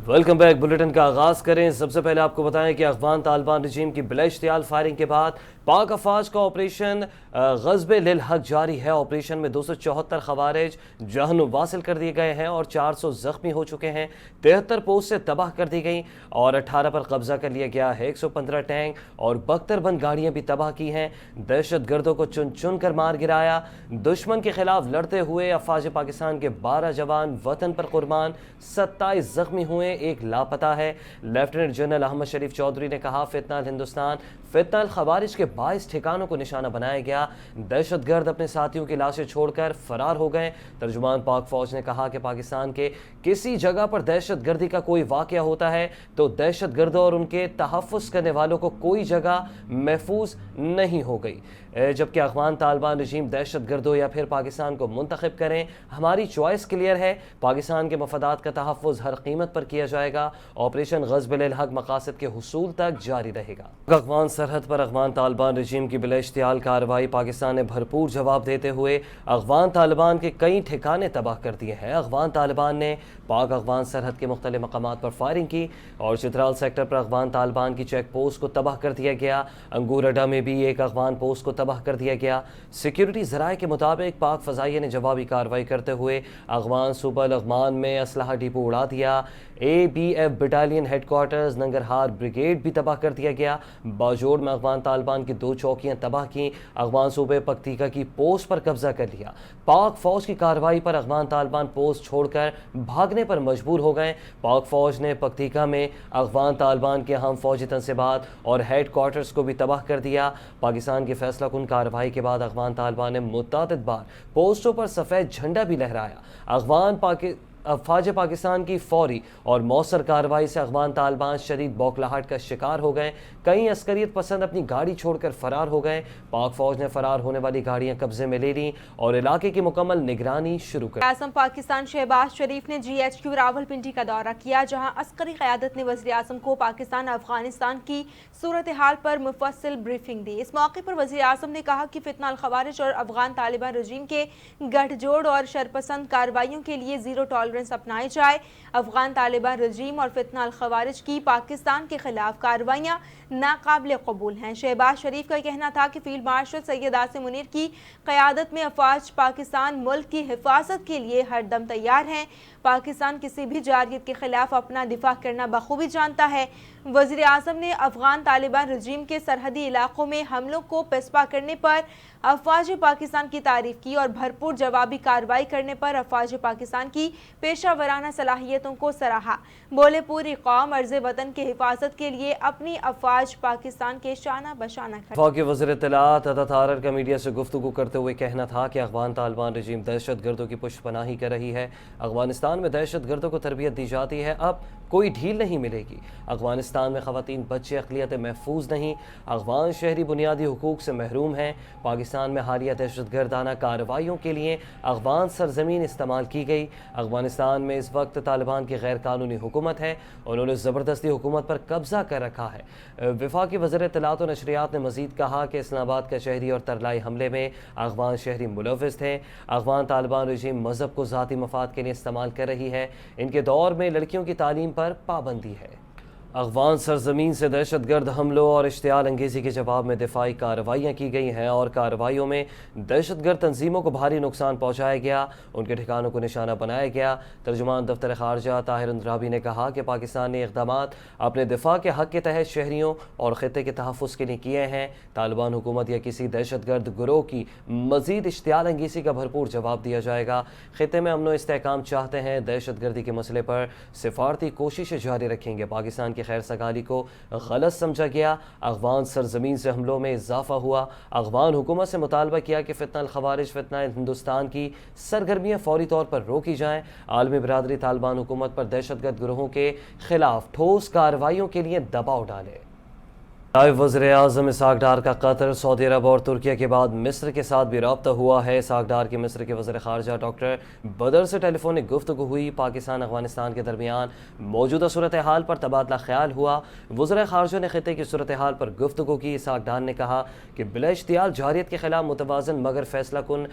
Welcome back. Bulletin کا آغاز کریں۔ سب سے پہلے آپ کو بتائیں کہ افغان طالبان رجیم کی بلا اشتعال فائرنگ کے بعد پاک افواج کا آپریشن غزب للحق جاری ہے۔ آپریشن میں 274 خوارج جہنم واصل کر دیے گئے ہیں اور 400 زخمی ہو چکے ہیں۔ 73 پوسٹ سے تباہ کر دی گئیں اور 18 پر قبضہ کر لیا گیا ہے۔ 115 ٹینک اور 72 بند گاڑیاں بھی تباہ کی ہیں۔ دہشت گردوں کو چن چن کر مار گرایا۔ دشمن کے خلاف لڑتے ہوئے افواج پاکستان کے 12 جوان وطن پر قربان، 27 زخمی ہوئے، ایک لاپتہ ہے۔ لیفٹیننٹ جنرل احمد شریف چودھری نے کہا فتنہ الہندوستان، فتنہ الخوارج کے 22 ٹھکانوں کو نشانہ بنایا گیا۔ دہشت گرد اپنے ساتھیوں کی لاشیں چھوڑ کر فرار ہو گئے۔ ترجمان پاک فوج نے کہا کہ پاکستان کے کسی جگہ پر دہشت گردی کا کوئی واقعہ ہوتا ہے تو دہشت گردوں اور ان کے تحفظ کرنے والوں کو کوئی جگہ محفوظ نہیں ہو گئی۔ جبکہ افغان طالبان رجیم دہشت گردوں یا پھر پاکستان کو منتخب کریں، ہماری چوائس کلیئر ہے۔ پاکستان کے مفادات کا تحفظ ہر قیمت پر کیا جائے گا۔ آپریشن غزب للحق مقاصد کے حصول تک جاری رہے گا۔ افغان سرحد پر افغان طالبان رجیم کی بلا اشتعال کارروائی پاکستان نے بھرپور جواب دیتے ہوئے افغان طالبان کے کئی ٹھکانے تباہ کر دیے ہیں۔ افغان طالبان نے پاک افغان سرحد کے مختلف مقامات پر فائرنگ کی اور چترال سیکٹر پر افغان طالبان کی چیک پوسٹ کو تباہ کر دیا گیا۔ انگور اڈا میں بھی ایک افغان پوسٹ کو تباہ کر دیا گیا۔ سیکیورٹی ذرائع کے مطابق پاک فضائیہ نے جوابی کارروائی کرتے ہوئے افغان صوبہ لغمان میں اسلحہ ڈپو اڑا دیا۔ ABF battalion headquarters Nangarhar brigade بھی تباہ کر دیا گیا۔ باجوڑ میں افغان طالبان کی 2 چوکیاں تباہ کیں۔ افغان صوبے پکتیکا کی پوسٹ پر قبضہ کر لیا۔ پاک فوج کی کارروائی پر افغان طالبان پوسٹ چھوڑ کر بھاگنے پر مجبور ہو گئے۔ پاک فوج نے پکتیکا میں افغان طالبان کے اہم فوجی تنصیبات اور ہیڈ کوارٹرز کو بھی تباہ کر دیا۔ پاکستان کی فیصلہ کن کارروائی کے بعد افغان طالبان نے متعدد بار پوسٹوں پر سفید جھنڈا بھی لہرایا۔ افواج پاکستان کی فوری اور مؤثر کارروائی سے افغان طالبان شدید بوکھلاہٹ کا شکار ہو گئے۔ کئی عسکریت پسند اپنی گاڑی چھوڑ کر فرار ہو گئے۔ پاک فوج نے فرار ہونے والی گاڑیاں قبضے میں لے لیں اور علاقے کی مکمل نگرانی شروع کر دی۔ اعظم پاکستان شہباز شریف نے GHQ راولپنڈی کا دورہ کیا، جہاں عسکری قیادت نے وزیر اعظم کو پاکستان افغانستان کی صورتحال پر مفصل بریفنگ دی۔ اس موقع پر وزیر اعظم نے کہا کہ فتنہ الخوارج اور افغان طالبان رجیم کے گٹھ جوڑ اور شرپسند کارروائیوں کے لیے زیرو ٹالرنس اپنائی جائے۔ افغان طالبان رجیم اور فتنہ الخوارج کی پاکستان کے خلاف کارروائیاں ناقابل قبول ہیں۔ شہباز شریف کا کہنا تھا کہ فیلڈ مارشل سید عاصم منیر کی قیادت میں افواج پاکستان ملک کی حفاظت کے لیے ہر دم تیار ہیں۔ پاکستان کسی بھی جارحیت کے خلاف اپنا دفاع کرنا بخوبی جانتا ہے۔ وزیر اعظم نے افغان طالبان رجیم کے سرحدی علاقوں میں حملوں کو پسپا کرنے پر افواج پاکستان کی تعریف کی اور بھرپور جوابی کارروائی کرنے پر افواج پاکستان کی پیشہ ورانہ صلاحیتوں کو سراہا۔ بولے پوری قوم عرض وطن کی حفاظت کے لیے اپنی افواج پاکستان کے شانہ بشانہ کھڑی۔ وفاقی وزیر اطلاعات عطا تارڑ کا میڈیا سے گفتگو کرتے ہوئے کہنا تھا کہ افغان طالبان رجیم دہشت گردوں کی پشت پناہی کر رہی ہے۔ افغانستان میں دہشت گردوں کو تربیت دی جاتی ہے، اب کوئی ڈھیل نہیں ملے گی۔ افغانستان میں خواتین، بچے، اقلیتیں محفوظ نہیں۔ افغان شہری بنیادی حقوق سے محروم ہیں۔ پاکستان میں حالیہ دہشت گردانہ کارروائیوں کے لیے افغان سرزمین استعمال کی گئی۔ افغانستان میں اس وقت طالبان کی غیر قانونی حکومت ہے، انہوں نے زبردستی حکومت پر قبضہ کر رکھا ہے۔ وفاقی وزیر اطلاعات و نشریات نے مزید کہا کہ اسلام آباد کچہری اور ترلائی حملے میں افغان شہری ملوث تھے۔ افغان طالبان رجیم مذہب کو ذاتی مفاد کے لیے استعمال کر رہی ہے۔ ان کے دور میں لڑکیوں کی تعلیم پر پابندی ہے۔ افغان سرزمین سے دہشت گرد حملوں اور اشتعال انگیزی کے جواب میں دفاعی کارروائیاں کی گئی ہیں اور کارروائیوں میں دہشت گرد تنظیموں کو بھاری نقصان پہنچایا گیا، ان کے ٹھکانوں کو نشانہ بنایا گیا۔ ترجمان دفتر خارجہ طاہر اندرابی نے کہا کہ پاکستان نے اقدامات اپنے دفاع کے حق کے تحت شہریوں اور خطے کے تحفظ کے لیے کیے ہیں۔ طالبان حکومت یا کسی دہشت گرد گروہ کی مزید اشتعال انگیزی کا بھرپور جواب دیا جائے گا۔ خطے میں امن و استحکام چاہتے ہیں، دہشت گردی کے مسئلے پر سفارتی کوششیں جاری رکھیں گے۔ پاکستان کی خیر سگالی کو غلط سمجھا گیا، افغان سرزمین سے حملوں میں اضافہ ہوا۔ افغان حکومت سے مطالبہ کیا کہ فتنہ الخوارج، فتنہ ہندوستان کی سرگرمیاں فوری طور پر روکی جائیں۔ عالمی برادری طالبان حکومت پر دہشت گرد گروہوں کے خلاف ٹھوس کارروائیوں کے لیے دباؤ ڈالے۔ نائب وزیر اعظم اسحاق ڈار کا قطر، سعودی عرب اور ترکیہ کے بعد مصر کے ساتھ بھی رابطہ ہوا ہے۔ اسحاق ڈار کی مصر کے وزیر خارجہ ڈاکٹر بدر سے ٹیلی فونک گفتگو ہوئی۔ پاکستان افغانستان کے درمیان موجودہ صورتحال پر تبادلہ خیال ہوا۔ وزراء خارجہ نے خطے کی صورتحال پر گفتگو کی۔ اسحاق ڈار نے کہا کہ بلا اشتعال جارحیت کے خلاف متوازن مگر فیصلہ کن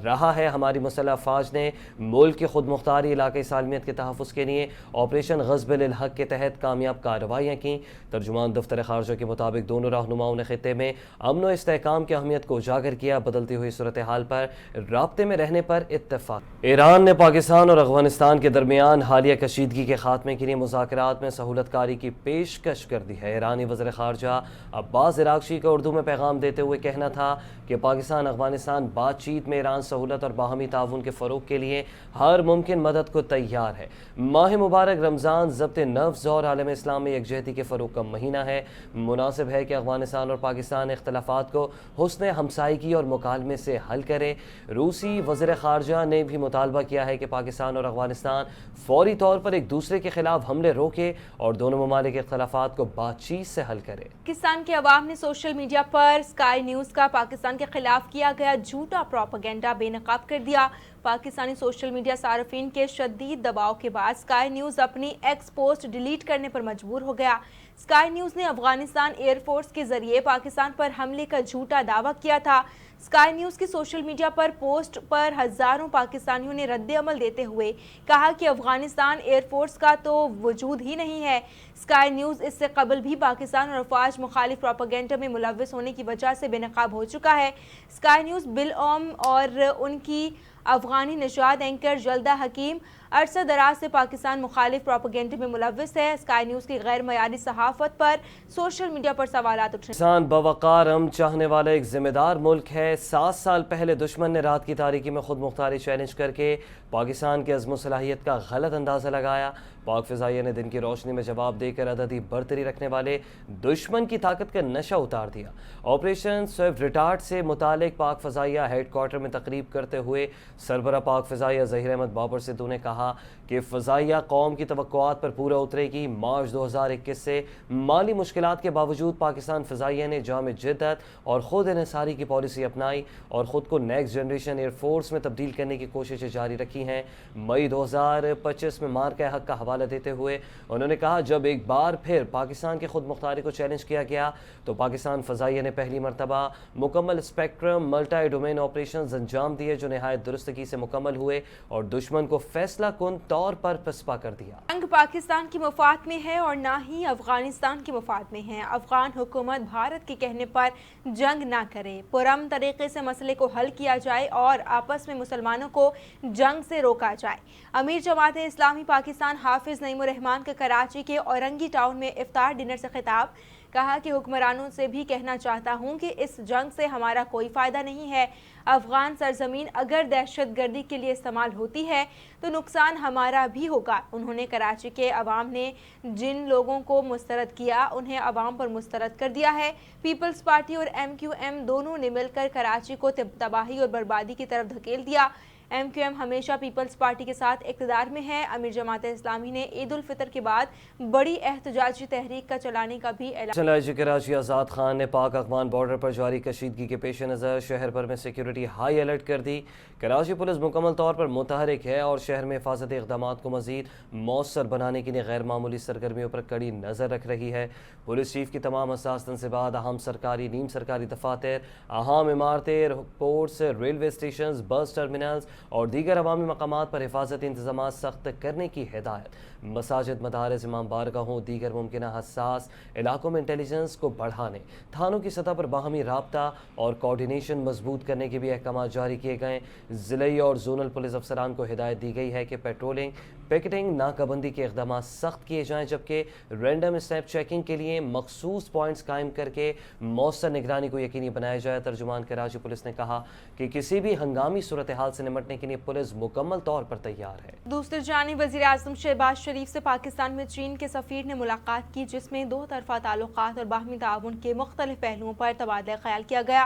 رہا ہے۔ ہماری مسلح افواج نے ملک کی خود مختاری، علاقائی سالمیت کے تحفظ کے لیے آپریشن غصب للحق کے تحت کامیاب کارروائیاں کیں۔ ترجمان دفتر خارجہ کے مطابق دونوں رہنماؤں نے خطے میں امن و استحکام کی اہمیت کو اجاگر کیا۔ بدلتی ہوئی صورتحال پر رابطے میں رہنے پر اتفاق۔ ایران نے پاکستان اور افغانستان کے درمیان حالیہ کشیدگی کے خاتمے کے لیے مذاکرات میں سہولت کاری کی پیشکش کر دی ہے۔ ایرانی وزیر خارجہ عباس عراقچی کا اردو میں پیغام دیتے ہوئے کہنا تھا کہ پاکستان افغانستان بات چیت میں ایران سہولت اور باہمی تعاون کے فروغ کے لیے ہر ممکن مدد کو تیار ہے۔ ماہ مبارک رمضان ضبط نفس اور عالم اسلام میں یکجہتی کے فروغ کا مہینہ ہے۔ مناسب ہے کہ افغانستان اور پاکستان اختلافات کو حسن ہمسائیگی اور مکالمے سے حل کرے۔ روسی وزیر خارجہ نے بھی مطالبہ کیا ہے کہ پاکستان اور افغانستان فوری طور پر ایک دوسرے کے خلاف حملے روکے اور دونوں ممالک کے اختلافات کو بات چیت سے حل کرے۔ پاکستان کے عوام نے سوشل میڈیا پر اسکائی نیوز کا پاکستان کے خلاف کیا گیا جھوٹا پروپیگنڈا بے نقاب کر دیا۔ پاکستانی سوشل میڈیا صارفین کے شدید دباؤ کے بعد اسکائی نیوز اپنی ایکس پوسٹ ڈیلیٹ کرنے پر مجبور ہو گیا۔ اسکائی نیوز نے افغانستان ایئر فورس کے ذریعے پاکستان پر حملے کا جھوٹا دعویٰ کیا تھا۔ اسکائی نیوز کی سوشل میڈیا پر پوسٹ پر ہزاروں پاکستانیوں نے رد عمل دیتے ہوئے کہا کہ افغانستان ایئر فورس کا تو وجود ہی نہیں ہے۔ اسکائی نیوز اس سے قبل بھی پاکستان اور افواج مخالف پروپیگنڈا میں ملوث ہونے کی وجہ سے بے نقاب ہو چکا ہے۔ اسکائی نیوز بل اوم اور ان کی افغانی نژاد اینکر جلدہ حکیم عرصہ دراز سے پاکستان مخالف پروپیگنڈا میں ملوث ہے۔ اسکائی نیوز کی غیر معیاری صحافت پر سوشل میڈیا پر سوالات اٹھے۔ پاکستان باوقار امن چاہنے والا ایک ذمہ دار ملک ہے۔ 7 سال پہلے دشمن نے رات کی تاریکی میں خود مختاری چیلنج کر کے پاکستان کے عزم و صلاحیت کا غلط اندازہ لگایا۔ پاک فضائیہ نے دن کی روشنی میں جواب دے کر عددی برتری رکھنے والے دشمن کی طاقت کا نشہ اتار دیا۔ آپریشن سوئفٹ ریٹارڈ سے متعلق پاک فضائیہ ہیڈ کوارٹر میں تقریب کرتے ہوئے سربراہ پاک فضائیہ ظہیر احمد بابر سدھو نے کہا کہ فضائیہ قوم کی توقعات پر پورا اترے گی۔ مارچ 2021 سے مالی مشکلات کے باوجود پاکستان فضائیہ نے جامع جدت اور خود انحصاری کی پالیسی اپنائی اور خود کو نیکسٹ جنریشن ایئر فورس میں تبدیل کرنے کی کوششیں جاری رکھی ہیں۔ مئی 2025 میں مارکہ حق کا حوالہ دیتے ہوئے انہوں نے کہا جب ایک بار پھر پاکستان کی خود مختاری کو چیلنج کیا گیا تو پاکستان فضائیہ نے پہلی مرتبہ مکمل اسپیکٹرم ملٹی ڈومین آپریشنز انجام دیے جو نہایت درستگی سے مکمل ہوئے اور دشمن کو فیصلہ کن طور پر پسپا کر دیا۔ جنگ پاکستان کی مفاد میں ہے اور نہ ہی افغانستان کی مفاد میں ہے۔ افغان حکومت بھارت کے کہنے پر جنگ نہ کرے، پرامن طریقے سے مسئلے کو حل کیا جائے اور آپس میں مسلمانوں کو جنگ سے روکا جائے۔ امیر جماعت اسلامی پاکستان حافظ نعیم الرحمان کا کراچی کے اورنگی ٹاؤن میں افطار ڈنر سے خطاب، کہا کہ حکمرانوں سے بھی کہنا چاہتا ہوں کہ اس جنگ سے ہمارا کوئی فائدہ نہیں ہے۔ افغان سرزمین اگر دہشت گردی کے لیے استعمال ہوتی ہے تو نقصان ہمارا بھی ہوگا۔ انہوں نے کراچی کے عوام نے جن لوگوں کو مسترد کیا انہیں عوام پر مسترد کر دیا ہے۔ پیپلز پارٹی اور ایم کیو ایم دونوں نے مل کر کراچی کو تباہی اور بربادی کی طرف دھکیل دیا۔ ایم کیو ایم ہمیشہ پیپلز پارٹی کے ساتھ اقتدار میں ہے۔ امیر جماعت اسلامی نے عید الفطر کے بعد بڑی احتجاجی تحریک کا چلانے کا بھی اعلان۔ کراچی آزاد خان نے پاک افغان بارڈر پر جاری کشیدگی کے پیش نظر شہر بھر میں سیکیورٹی ہائی الرٹ کر دی۔ کراچی پولیس مکمل طور پر متحرک ہے اور شہر میں حفاظتی اقدامات کو مزید مؤثر بنانے کے لیے غیر معمولی سرگرمیوں پر کڑی نظر رکھ رہی ہے۔ پولیس چیف کی تمام حساس تنصیبات اہم سرکاری نیم سرکاری دفاتر، اہم عمارتیں، پورٹس، ریلوے اسٹیشنز، بس ٹرمینلز اور دیگر عوامی مقامات پر حفاظتی انتظامات سخت کرنے کی ہدایت۔ مساجد، مدارس، امام بارگاہوں، دیگر ممکنہ حساس علاقوں میں انٹیلیجنس کو بڑھانے، تھانوں کی سطح پر باہمی رابطہ اور کوارڈینیشن مضبوط کرنے کے بھی احکامات جاری کیے گئے۔ ضلعی اور زونل پولیس افسران کو ہدایت دی گئی ہے کہ پیٹرولنگ، پکیٹنگ، ناکہ بندی کے اقدامات سخت کیے جائیں، جبکہ رینڈم اسٹیپ چیکنگ کے لیے مخصوص پوائنٹس قائم کر کے مؤثر نگرانی کو یقینی بنایا جائے۔ ترجمان کراچی پولیس نے کہا کہ کسی بھی ہنگامی صورتحال سے نمٹنے کے لیے پولیس مکمل طور پر تیار ہے۔ دوسری جانب وزیر اعظم شہباز شریف سے پاکستان میں چین کے سفیر نے ملاقات کی جس میں دو طرفہ تعلقات اور باہمی تعاون کے مختلف پہلوؤں پر تبادلہ خیال کیا گیا۔